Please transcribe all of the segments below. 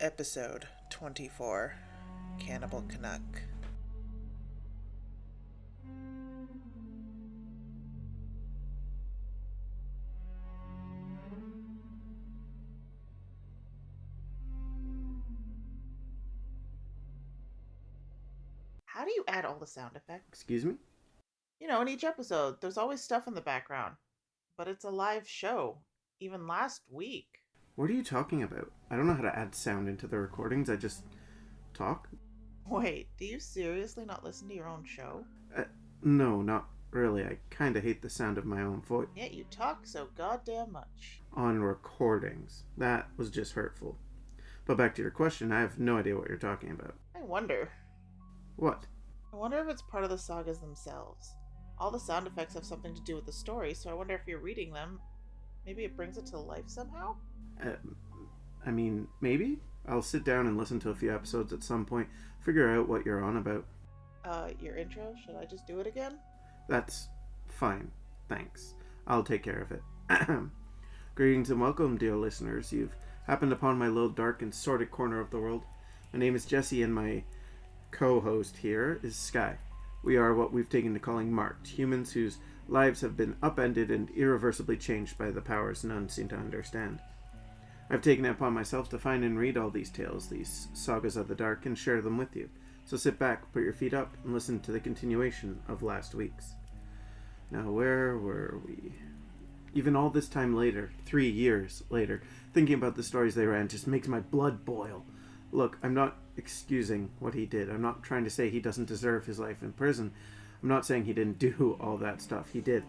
Episode 24, Cannibal Canuck. How do you add all the sound effects? Excuse me? In each episode, there's always stuff in the background. But it's a live show. Even last week. What are you talking about? I don't know how to add sound into the recordings. I just talk. Wait, do you seriously not listen to your own show? No, not really. I kind of hate the sound of my own voice. Yet you talk so goddamn much. On recordings. That was just hurtful. But back to your question, I have no idea what you're talking about. I wonder. What? I wonder if it's part of the sagas themselves. All the sound effects have something to do with the story, so I wonder if you're reading them, maybe it brings it to life somehow? Maybe? I'll sit down and listen to a few episodes at some point, figure out what you're on about. Your intro? Should I just do it again? That's fine. Thanks. I'll take care of it. Greetings and welcome, dear listeners. You've happened upon my little dark and sordid corner of the world. My name is Jesse and my co-host here is Skye. We are what we've taken to calling marked, humans whose lives have been upended and irreversibly changed by the powers none seem to understand. I've taken it upon myself to find and read all these tales, these sagas of the dark, and share them with you. So sit back, put your feet up, and listen to the continuation of last week's. Now, where were we? Even all this time later, 3 years later, thinking about the stories they ran just makes my blood boil. Look, I'm not excusing what he did. I'm not trying to say he doesn't deserve his life in prison. I'm not saying he didn't do all that stuff. He did.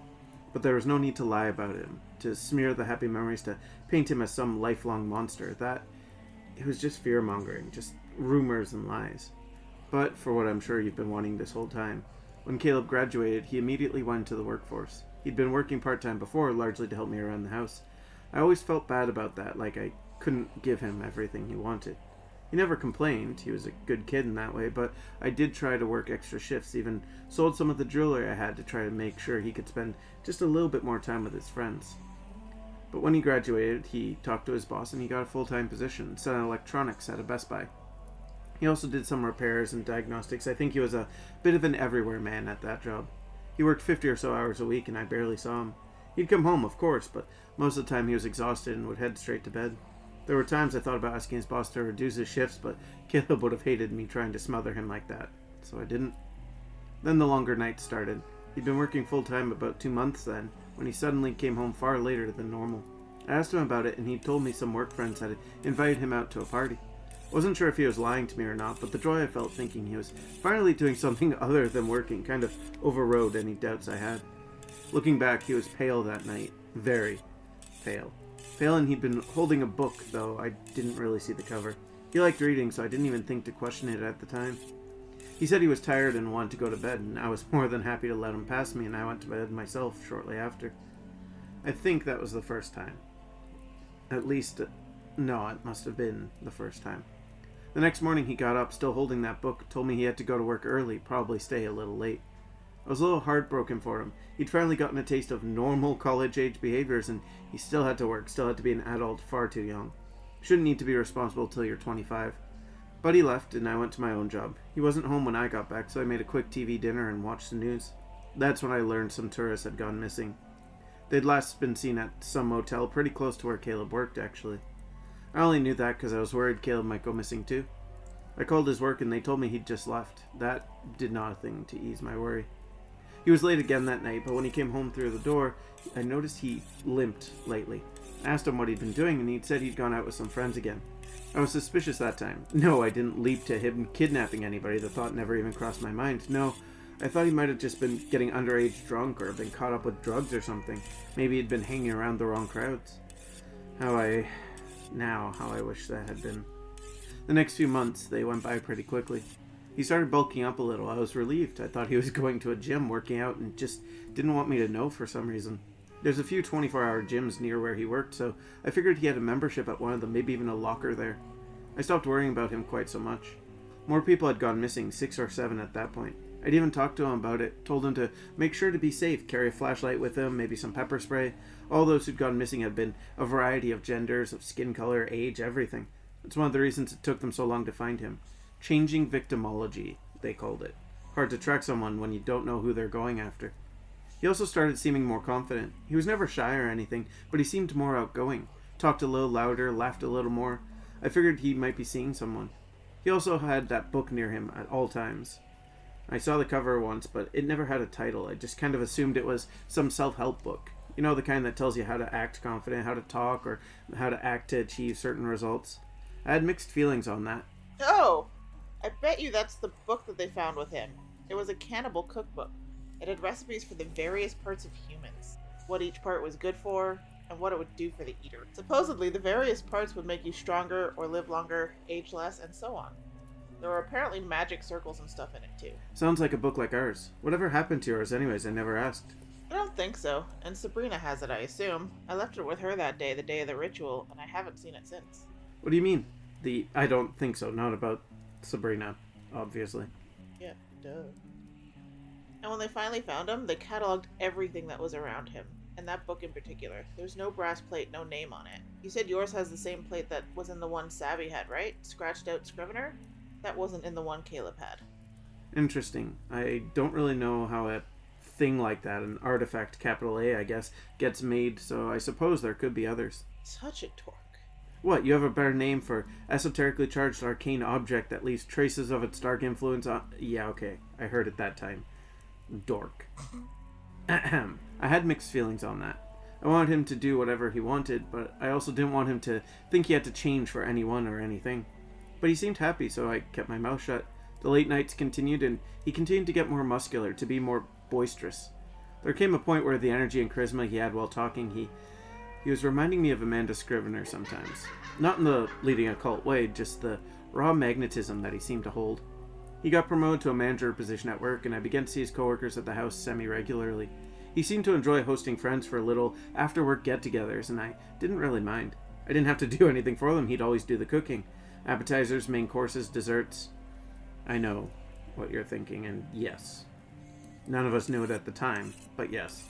But there was no need to lie about him, to smear the happy memories, to paint him as some lifelong monster. It was just fear-mongering, just rumors and lies. But, for what I'm sure you've been wanting this whole time, when Caleb graduated, he immediately went to the workforce. He'd been working part-time before, largely to help me around the house. I always felt bad about that, like I couldn't give him everything he wanted. He never complained, he was a good kid in that way, but I did try to work extra shifts, even sold some of the jewelry I had to try to make sure he could spend just a little bit more time with his friends. But when he graduated, he talked to his boss and he got a full-time position, selling electronics at a Best Buy. He also did some repairs and diagnostics. I think he was a bit of an everywhere man at that job. He worked 50 or so hours a week and I barely saw him. He'd come home, of course, but most of the time he was exhausted and would head straight to bed. There were times I thought about asking his boss to reduce his shifts, but Caleb would have hated me trying to smother him like that, so I didn't. Then the longer nights started. He'd been working full-time about 2 months then, when he suddenly came home far later than normal. I asked him about it, and he told me some work friends had invited him out to a party. Wasn't sure if he was lying to me or not, but the joy I felt thinking he was finally doing something other than working kind of overrode any doubts I had. Looking back, he was pale that night. Very pale. Phelan, he'd been holding a book, though I didn't really see the cover. He liked reading, so I didn't even think to question it at the time. He said he was tired and wanted to go to bed, and I was more than happy to let him pass me, and I went to bed myself shortly after. I think that was the first time. At least, no, it must have been the first time. The next morning he got up, still holding that book, told me he had to go to work early, probably stay a little late. I was a little heartbroken for him. He'd finally gotten a taste of normal college-age behaviors, and he still had to work, still had to be an adult far too young. Shouldn't need to be responsible till you're 25. But he left, and I went to my own job. He wasn't home when I got back, so I made a quick TV dinner and watched the news. That's when I learned some tourists had gone missing. They'd last been seen at some motel pretty close to where Caleb worked, actually. I only knew that because I was worried Caleb might go missing too. I called his work, and they told me he'd just left. That did not a thing to ease my worry. He was late again that night, but when he came home through the door, I noticed he limped lately. I asked him what he'd been doing, and he'd said he'd gone out with some friends again. I was suspicious that time. No, I didn't leap to him kidnapping anybody. The thought never even crossed my mind. No, I thought he might have just been getting underage drunk or been caught up with drugs or something. Maybe he'd been hanging around the wrong crowds. How I wish that had been. The next few months, they went by pretty quickly. He started bulking up a little. I was relieved. I thought he was going to a gym, working out, and just didn't want me to know for some reason. There's a few 24-hour gyms near where he worked, so I figured he had a membership at one of them, maybe even a locker there. I stopped worrying about him quite so much. More people had gone missing, 6 or 7 at that point. I'd even talked to him about it, told him to make sure to be safe, carry a flashlight with him, maybe some pepper spray. All those who'd gone missing had been a variety of genders, of skin color, age, everything. It's one of the reasons it took them so long to find him. Changing victimology, they called it. Hard to track someone when you don't know who they're going after. He also started seeming more confident. He was never shy or anything, but he seemed more outgoing. Talked a little louder, laughed a little more. I figured he might be seeing someone. He also had that book near him at all times. I saw the cover once, but it never had a title. I just kind of assumed it was some self-help book. You know, the kind that tells you how to act confident, how to talk, or how to act to achieve certain results. I had mixed feelings on that. Oh! I bet you that's the book that they found with him. It was a cannibal cookbook. It had recipes for the various parts of humans, what each part was good for, and what it would do for the eater. Supposedly, the various parts would make you stronger or live longer, age less, and so on. There were apparently magic circles and stuff in it, too. Sounds like a book like ours. Whatever happened to yours anyways? I never asked. I don't think so, and Sabrina has it, I assume. I left it with her that day, the day of the ritual, and I haven't seen it since. What do you mean? I don't think so. Not about Sabrina, obviously. Yeah, duh. And when they finally found him, they cataloged everything that was around him. And that book in particular. There's no brass plate, no name on it. You said yours has the same plate that was in the one Savvy had, right? Scratched out Scrivener? That wasn't in the one Caleb had. Interesting. I don't really know how a thing like that, an artifact, capital A, I guess, gets made, so I suppose there could be others. Such a dork. What, you have a better name for esoterically charged arcane object that leaves traces of its dark influence on... Yeah, okay. I heard it that time. Dork. Ahem. I had mixed feelings on that. I wanted him to do whatever he wanted, but I also didn't want him to think he had to change for anyone or anything. But he seemed happy, so I kept my mouth shut. The late nights continued, and he continued to get more muscular, to be more boisterous. There came a point where the energy and charisma he had while talking, he was reminding me of Amanda Scrivener sometimes. Not in the leading occult way, just the raw magnetism that he seemed to hold. He got promoted to a manager position at work, and I began to see his coworkers at the house semi-regularly. He seemed to enjoy hosting friends for little after-work get-togethers, and I didn't really mind. I didn't have to do anything for them. He'd always do the cooking. Appetizers, main courses, desserts. I know what you're thinking, and yes. None of us knew it at the time, but yes.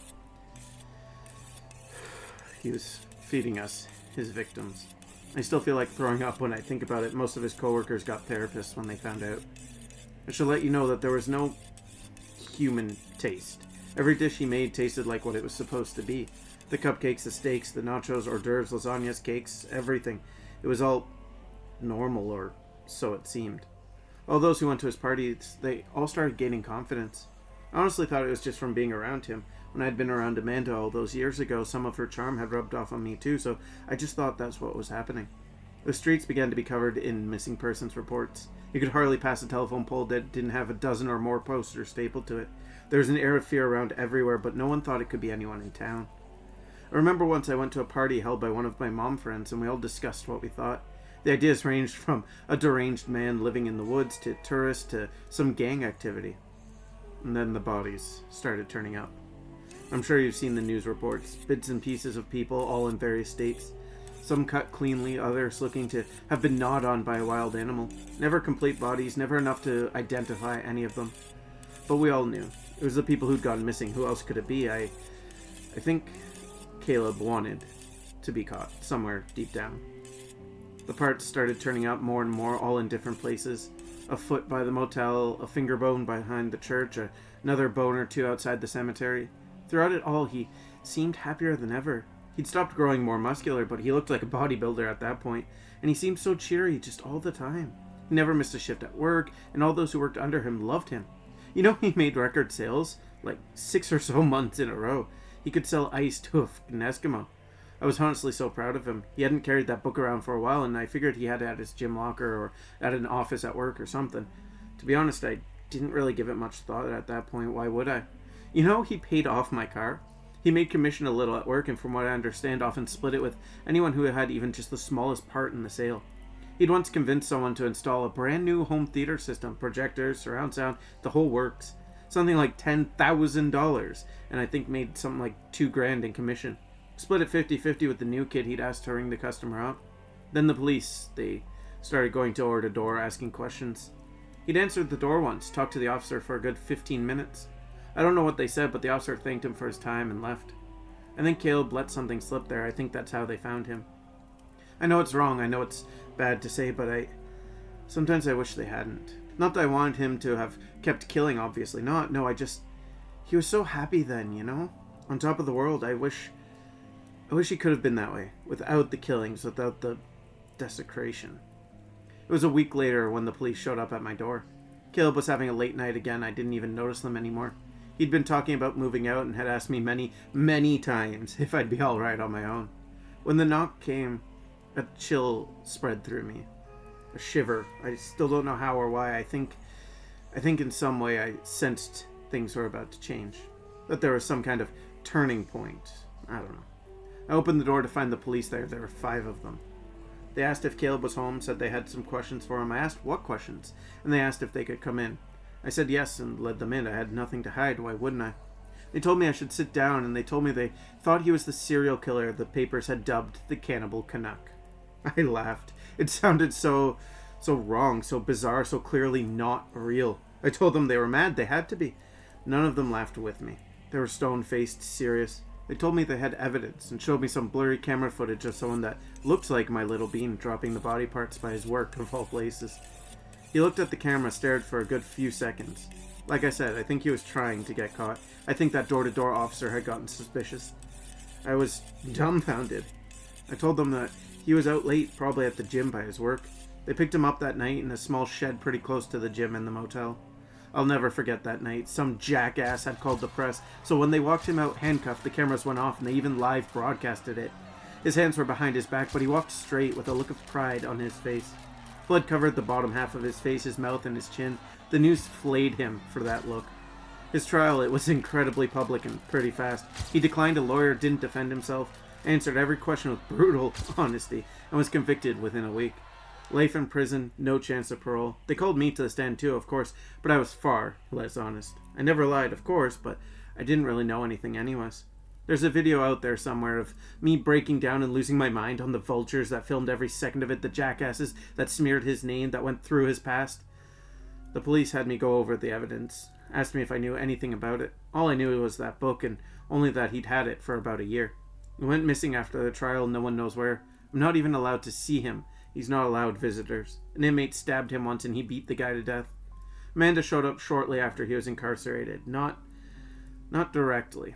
He was feeding us, his victims. I still feel like throwing up when I think about it. Most of his coworkers got therapists when they found out. I should let you know that there was no human taste. Every dish he made tasted like what it was supposed to be. The cupcakes, the steaks, the nachos, hors d'oeuvres, lasagnas, cakes, everything. It was all normal, or so it seemed. All those who went to his parties, they all started gaining confidence. I honestly thought it was just from being around him. When I'd been around Amanda all those years ago, some of her charm had rubbed off on me too, so I just thought that's what was happening. The streets began to be covered in missing persons reports. You could hardly pass a telephone pole that didn't have a dozen or more posters stapled to it. There was an air of fear around everywhere, but no one thought it could be anyone in town. I remember once I went to a party held by one of my mom friends, and we all discussed what we thought. The ideas ranged from a deranged man living in the woods to tourists to some gang activity. And then the bodies started turning up. I'm sure you've seen the news reports. Bits and pieces of people, all in various states. Some cut cleanly, others looking to have been gnawed on by a wild animal. Never complete bodies, never enough to identify any of them. But we all knew. It was the people who'd gone missing. Who else could it be? I think Caleb wanted to be caught, somewhere deep down. The parts started turning up more and more, all in different places. A foot by the motel, a finger bone behind the church, another bone or two outside the cemetery. Throughout it all, he seemed happier than ever. He'd stopped growing more muscular, but he looked like a bodybuilder at that point, and he seemed so cheery just all the time. He never missed a shift at work, and all those who worked under him loved him. You know, he made record sales, like 6 or so months in a row. He could sell ice to an Eskimo. I was honestly so proud of him. He hadn't carried that book around for a while, and I figured he had it at his gym locker or at an office at work or something. To be honest, I didn't really give it much thought at that point. Why would I? You know, he paid off my car. He made commission a little at work, and from what I understand, often split it with anyone who had even just the smallest part in the sale. He'd once convinced someone to install a brand new home theater system, projectors, surround sound, the whole works. Something like $10,000, and I think made something like $2,000 in commission. Split it 50-50 with the new kid he'd asked to ring the customer up. Then the police, they started going door to door asking questions. He'd answered the door once, talked to the officer for a good 15 minutes. I don't know what they said, but the officer thanked him for his time and left. I think Caleb let something slip there. I think that's how they found him. I know it's wrong, I know it's bad to say, but sometimes I wish they hadn't. Not that I wanted him to have kept killing, obviously not. No, he was so happy then, you know? On top of the world. I wish he could have been that way. Without the killings, without the desecration. It was a week later when the police showed up at my door. Caleb was having a late night again. I didn't even notice them anymore. He'd been talking about moving out and had asked me many, many times if I'd be alright on my own. When the knock came, a chill spread through me. A shiver. I still don't know how or why. I think in some way I sensed things were about to change. That there was some kind of turning point. I don't know. I opened the door to find the police there. There were 5 of them. They asked if Caleb was home, said they had some questions for him. I asked what questions, and they asked if they could come in. I said yes and led them in. I had nothing to hide. Why wouldn't I? They told me I should sit down, and they told me they thought he was the serial killer the papers had dubbed the Cannibal Canuck. I laughed. It sounded so wrong, so bizarre, so clearly not real. I told them they were mad. They had to be. None of them laughed with me. They were stone-faced, serious. They told me they had evidence and showed me some blurry camera footage of someone that looked like my little bean dropping the body parts by his work, of all places. He looked at the camera, stared for a good few seconds. Like I said, I think he was trying to get caught. I think that door-to-door officer had gotten suspicious. I was dumbfounded. I told them that he was out late, probably at the gym by his work. They picked him up that night in a small shed pretty close to the gym and the motel. I'll never forget that night. Some jackass had called the press, so when they walked him out handcuffed, the cameras went off and they even live broadcasted it. His hands were behind his back, but he walked straight with a look of pride on his face. Blood covered the bottom half of his face, his mouth, and his chin. The news flayed him for that look. His trial, it was incredibly public and pretty fast. He declined a lawyer, didn't defend himself, answered every question with brutal honesty, and was convicted within a week. Life in prison, no chance of parole. They called me to the stand too, of course, but I was far less honest. I never lied, of course, but I didn't really know anything anyways. There's a video out there somewhere of me breaking down and losing my mind on the vultures that filmed every second of it, the jackasses that smeared his name, that went through his past. The police had me go over the evidence, asked me if I knew anything about it. All I knew was that book, and only that he'd had it for about a year. He went missing after the trial, no one knows where. I'm not even allowed to see him. He's not allowed visitors. An inmate stabbed him once and he beat the guy to death. Amanda showed up shortly after he was incarcerated. Not directly.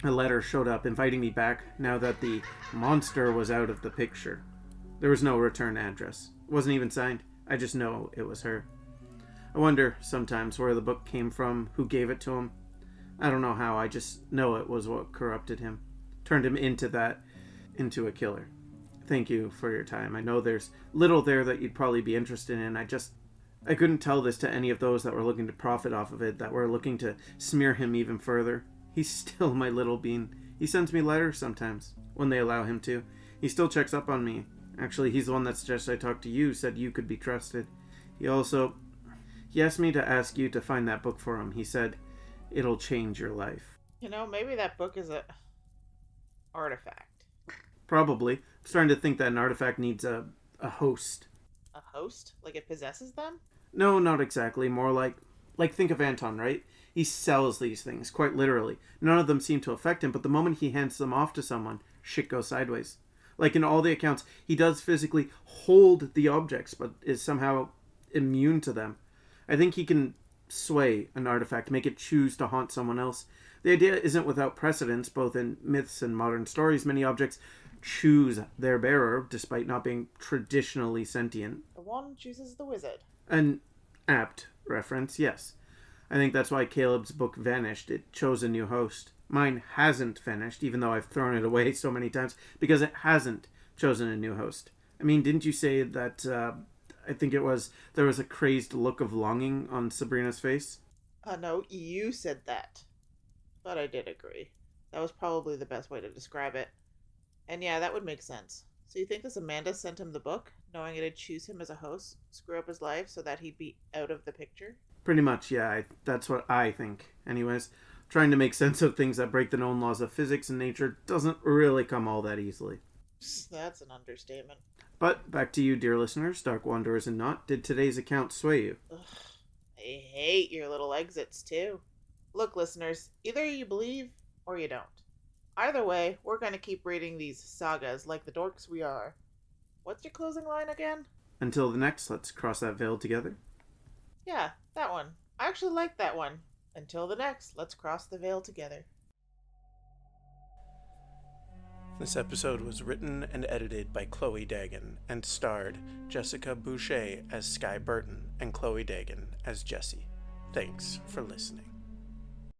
A letter showed up inviting me back now that the monster was out of the picture. There was no return address. It wasn't even signed. I just know it was her. I wonder sometimes where the book came from, who gave it to him. I don't know how, I just know it was what corrupted him. Turned him into a killer. Thank you for your time. I know there's little there that you'd probably be interested in. I couldn't tell this to any of those that were looking to profit off of it, that were looking to smear him even further. He's still my little bean. He sends me letters sometimes, when they allow him to. He still checks up on me. Actually, he's the one that suggested I talk to you, said you could be trusted. He asked me to ask you to find that book for him. He said, it'll change your life. You know, maybe that book is a artifact. Probably. I'm starting to think that an artifact needs a host. A host? Like it possesses them? No, not exactly. More like think of Anton, right? He sells these things, quite literally. None of them seem to affect him, but the moment he hands them off to someone, shit goes sideways. Like in all the accounts, he does physically hold the objects, but is somehow immune to them. I think he can sway an artifact, make it choose to haunt someone else. The idea isn't without precedence, both in myths and modern stories. Many objects choose their bearer, despite not being traditionally sentient. The one chooses the wizard. An apt reference, yes. I think that's why Caleb's book vanished. It chose a new host. Mine hasn't vanished, even though I've thrown it away so many times, because it hasn't chosen a new host. I mean, didn't you say that, I think there was a crazed look of longing on Sabrina's face? No, you said that. But I did agree. That was probably the best way to describe it. And yeah, that would make sense. So you think this Amanda sent him the book, knowing it'd choose him as a host, screw up his life so that he'd be out of the picture? Pretty much, yeah. That's what I think. Anyways, trying to make sense of things that break the known laws of physics and nature doesn't really come all that easily. That's an understatement. But back to you, dear listeners, Dark Wanderers and not, did today's account sway you? Ugh, I hate your little exits, too. Look, listeners, either you believe or you don't. Either way, we're going to keep reading these sagas like the dorks we are. What's your closing line again? Until the next, let's cross that veil together. Yeah, that one. I actually like that one. Until the next, let's cross the veil together. This episode was written and edited by Chloe Dagan and starred Jessica Boucher as Skye Burton and Chloe Dagan as Jessie. Thanks for listening.